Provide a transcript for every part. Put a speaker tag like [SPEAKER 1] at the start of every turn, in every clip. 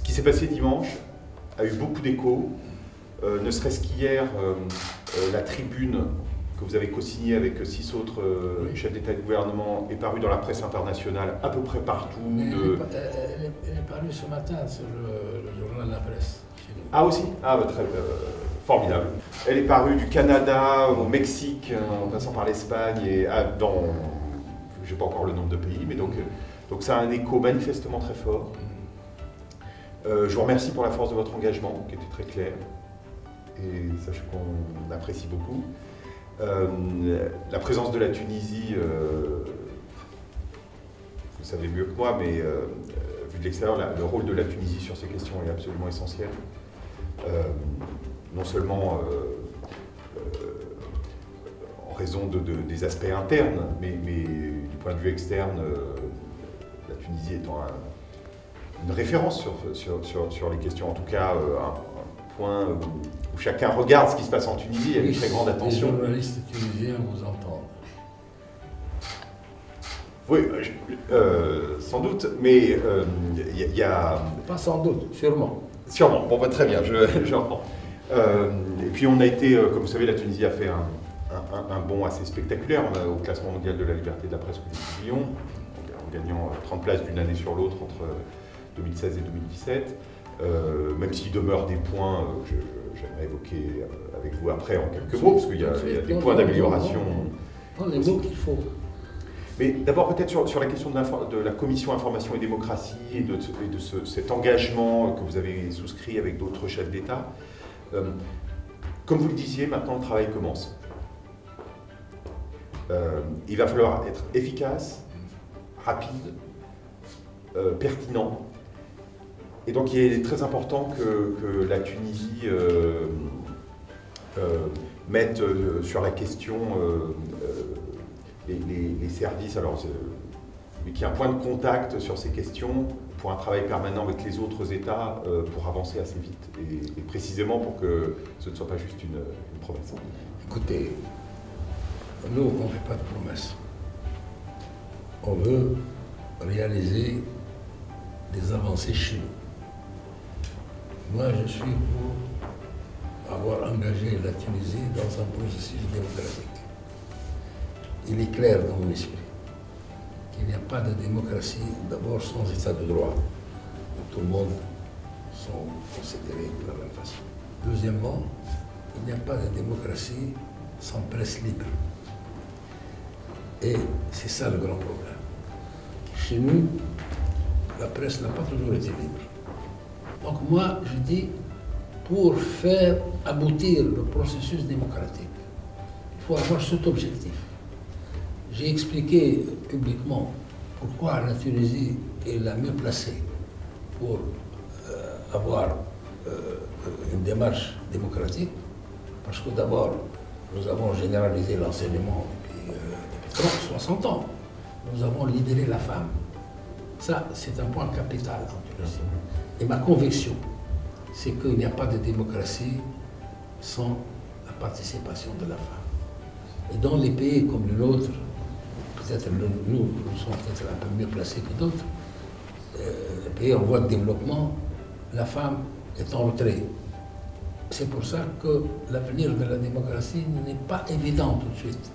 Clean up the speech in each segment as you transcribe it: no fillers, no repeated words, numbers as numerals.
[SPEAKER 1] Ce qui s'est passé dimanche a eu beaucoup d'écho, ne serait-ce qu'hier, la tribune que vous avez co-signée avec 6 autres chefs d'État et de gouvernement est parue dans la presse internationale à peu près partout.
[SPEAKER 2] Elle est parue ce matin sur le journal de la presse.
[SPEAKER 1] Ah aussi? Ah bah, très formidable. Elle est parue du Canada au Mexique, en passant par l'Espagne et dans, je n'ai pas encore le nombre de pays, mais donc ça a un écho manifestement très fort. Je vous remercie pour la force de votre engagement, qui était très clair, et sachez qu'on apprécie beaucoup. La présence de la Tunisie, vous savez mieux que moi, mais vu de l'extérieur, le rôle de la Tunisie sur ces questions est absolument essentiel. Non seulement en raison des aspects internes, mais du point de vue externe, la Tunisie étant une référence sur les questions, en tout cas un point où chacun regarde ce qui se passe en Tunisie avec très grande attention.
[SPEAKER 2] Les journalistes tunisiens vous entendent.
[SPEAKER 1] Oui, sans doute, mais il y a...
[SPEAKER 2] Pas sans doute, sûrement.
[SPEAKER 1] Sûrement, bon, bah, très bien, je reprends. Et puis on a été, comme vous savez, la Tunisie a fait un bond assez spectaculaire au classement mondial de la liberté de la presse que nous publions, en gagnant 30 places d'une année sur l'autre entre 2016 et 2017, même s'il demeure des points que j'aimerais évoquer avec vous après en quelques mots, parce qu'il y a des points d'amélioration.
[SPEAKER 2] Les mots qu'il faut.
[SPEAKER 1] Mais d'abord peut-être sur la question de la commission information et démocratie et de cet engagement que vous avez souscrit avec d'autres chefs d'État. Comme vous le disiez, maintenant le travail commence. Il va falloir être efficace, rapide, pertinent. Et donc il est très important que la Tunisie mette sur la question les services, mais qu'il y ait un point de contact sur ces questions pour un travail permanent avec les autres États pour avancer assez vite et précisément pour que ce ne soit pas juste une promesse.
[SPEAKER 2] Écoutez, nous, on ne fait pas de promesses. On veut réaliser des avancées chez nous. Moi, je suis pour avoir engagé la Tunisie dans un processus démocratique. Il est clair dans mon esprit qu'il n'y a pas de démocratie, d'abord sans état de droit, où tout le monde sont considérés de la même façon. Deuxièmement, il n'y a pas de démocratie sans presse libre. Et c'est ça le grand problème. Chez nous, la presse n'a pas toujours été libre. Donc moi, je dis, pour faire aboutir le processus démocratique, il faut avoir cet objectif. J'ai expliqué publiquement pourquoi la Tunisie est la mieux placée pour avoir une démarche démocratique, parce que d'abord, nous avons généralisé l'enseignement depuis 60 ans. Nous avons libéré la femme. Ça, c'est un point capital en Tunisie. Et ma conviction, c'est qu'il n'y a pas de démocratie sans la participation de la femme. Et dans les pays comme le nôtre, peut-être nous sommes peut-être un peu mieux placés que d'autres, les pays en voie de développement, la femme est en retrait. C'est pour ça que l'avenir de la démocratie n'est pas évident tout de suite.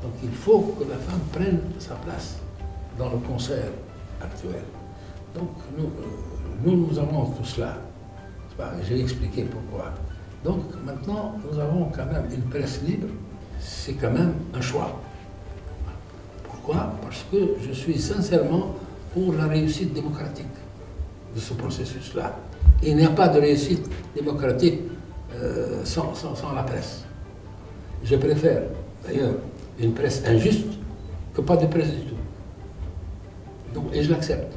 [SPEAKER 2] Donc il faut que la femme prenne sa place dans le concert actuel. Donc nous avons tout cela. J'ai expliqué pourquoi. Donc maintenant, nous avons quand même une presse libre. C'est quand même un choix. Pourquoi? Parce que je suis sincèrement pour la réussite démocratique de ce processus-là. Il n'y a pas de réussite démocratique sans la presse. Je préfère, d'ailleurs, une presse injuste que pas de presse du tout. Donc, et je l'accepte.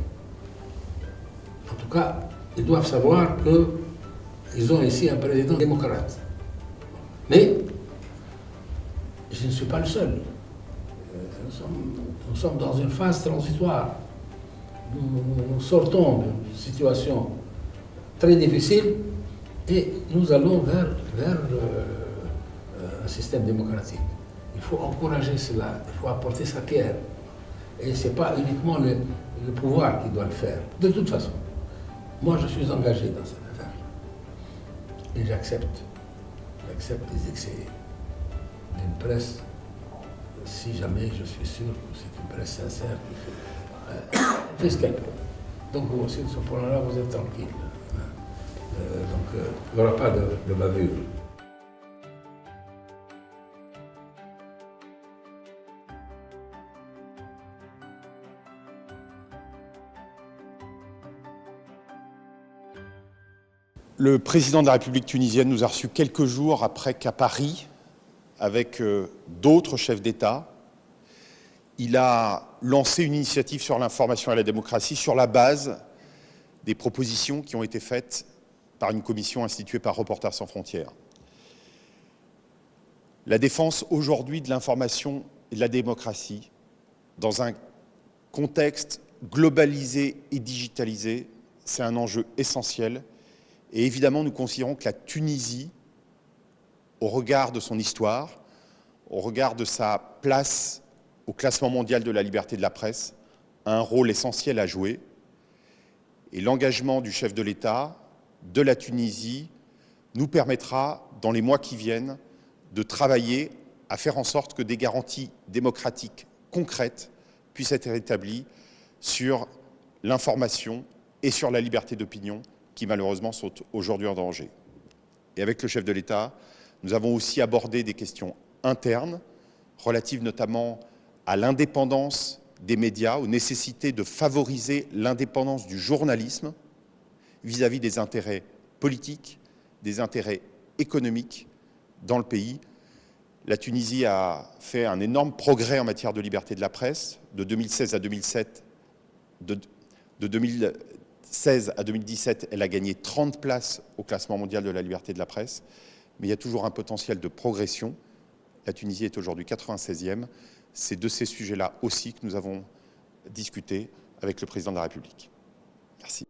[SPEAKER 2] En tout cas, ils doivent savoir qu'ils ont ici un président démocrate. Mais je ne suis pas le seul. Nous sommes dans une phase transitoire. Nous sortons d'une situation très difficile et nous allons vers un système démocratique. Il faut encourager cela, il faut apporter sa pierre. Et ce n'est pas uniquement le pouvoir qui doit le faire, de toute façon. Moi, je suis engagé dans cette affaire. Et j'accepte les excès d'une presse, si jamais je suis sûr que c'est une presse sincère qui fait ce qu'elle peut. Donc vous aussi, de ce point-là, vous êtes tranquille. Donc il n'y aura pas de bavure.
[SPEAKER 1] Le président de la République tunisienne nous a reçus quelques jours après qu'à Paris, avec d'autres chefs d'État, il a lancé une initiative sur l'information et la démocratie sur la base des propositions qui ont été faites par une commission instituée par Reporters sans frontières. La défense aujourd'hui de l'information et de la démocratie, dans un contexte globalisé et digitalisé, c'est un enjeu essentiel. Et évidemment, nous considérons que la Tunisie, au regard de son histoire, au regard de sa place au classement mondial de la liberté de la presse, a un rôle essentiel à jouer. Et l'engagement du chef de l'État, de la Tunisie, nous permettra, dans les mois qui viennent, de travailler à faire en sorte que des garanties démocratiques concrètes puissent être établies sur l'information et sur la liberté d'opinion qui malheureusement sont aujourd'hui en danger. Et avec le chef de l'État, nous avons aussi abordé des questions internes, relatives notamment à l'indépendance des médias, aux nécessités de favoriser l'indépendance du journalisme vis-à-vis des intérêts politiques, des intérêts économiques dans le pays. La Tunisie a fait un énorme progrès en matière de liberté de la presse. De 2016 à 2017, de 2016 à 2017, elle a gagné 30 places au classement mondial de la liberté de la presse. Mais il y a toujours un potentiel de progression. La Tunisie est aujourd'hui 96e. C'est de ces sujets-là aussi que nous avons discuté avec le président de la République. Merci.